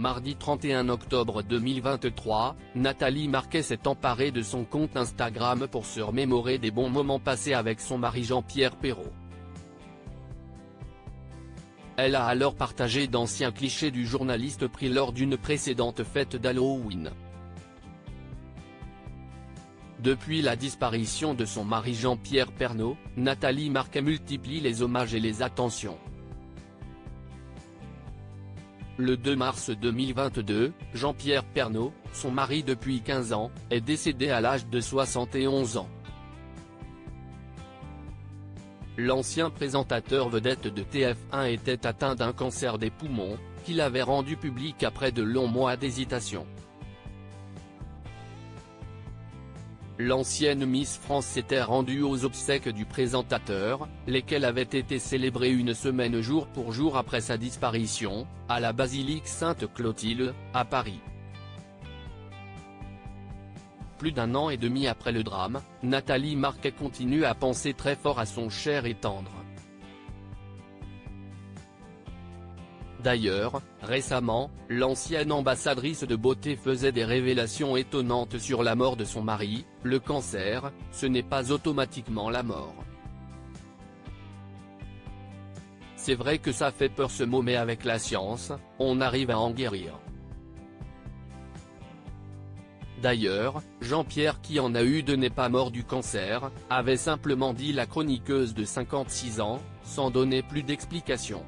mardi 31 octobre 2023, Nathalie Marquet s'est emparée de son compte Instagram pour se remémorer des bons moments passés avec son mari Jean-Pierre Pernaut. Elle a alors partagé d'anciens clichés du journaliste pris lors d'une précédente fête d'Halloween. Depuis la disparition de son mari Jean-Pierre Pernaut, Nathalie Marquet multiplie les hommages et les attentions. Le 2 mars 2022, Jean-Pierre Pernaut, son mari depuis 15 ans, est décédé à l'âge de 71 ans. L'ancien présentateur vedette de TF1 était atteint d'un cancer des poumons, qu'il avait rendu public après de longs mois d'hésitation. L'ancienne Miss France s'était rendue aux obsèques du présentateur, lesquelles avaient été célébrées une semaine jour pour jour après sa disparition, à la basilique Sainte-Clotilde, à Paris. Plus d'un an et demi après le drame, Nathalie Marquet continue à penser très fort à son cher et tendre. D'ailleurs, récemment, l'ancienne ambassadrice de beauté faisait des révélations étonnantes sur la mort de son mari. Le cancer, ce n'est pas automatiquement la mort. C'est vrai que ça fait peur ce mot, mais avec la science, on arrive à en guérir. D'ailleurs, Jean-Pierre, qui en a eu deux, n'est pas mort du cancer, avait simplement dit la chroniqueuse de 56 ans, sans donner plus d'explications.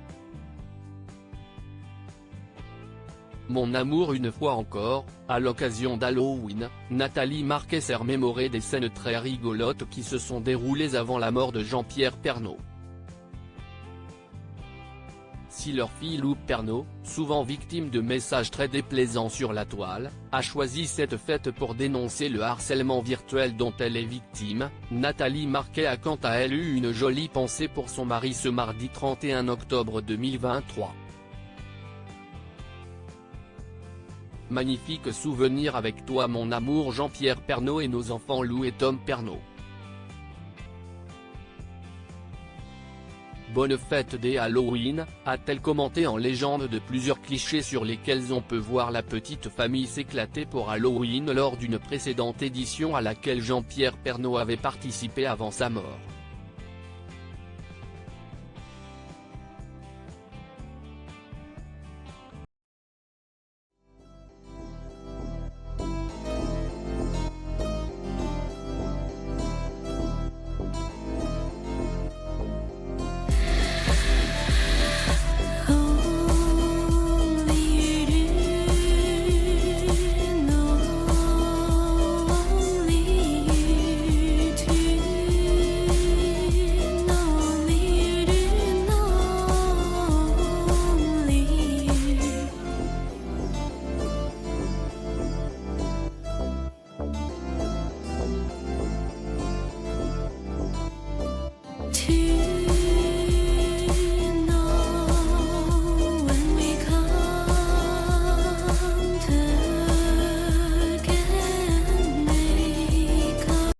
Mon amour. Une fois encore, à l'occasion d'Halloween, Nathalie Marquet s'est remémorée des scènes très rigolotes qui se sont déroulées avant la mort de Jean-Pierre Pernaut. Si leur fille Lou Pernaut, souvent victime de messages très déplaisants sur la toile, a choisi cette fête pour dénoncer le harcèlement virtuel dont elle est victime, Nathalie Marquet a quant à elle eu une jolie pensée pour son mari ce mardi 31 octobre 2023. Magnifique souvenir avec toi mon amour Jean-Pierre Pernaut et nos enfants Lou et Tom Pernaut. Bonne fête des Halloween, a-t-elle commenté en légende de plusieurs clichés sur lesquels on peut voir la petite famille s'éclater pour Halloween lors d'une précédente édition à laquelle Jean-Pierre Pernaut avait participé avant sa mort.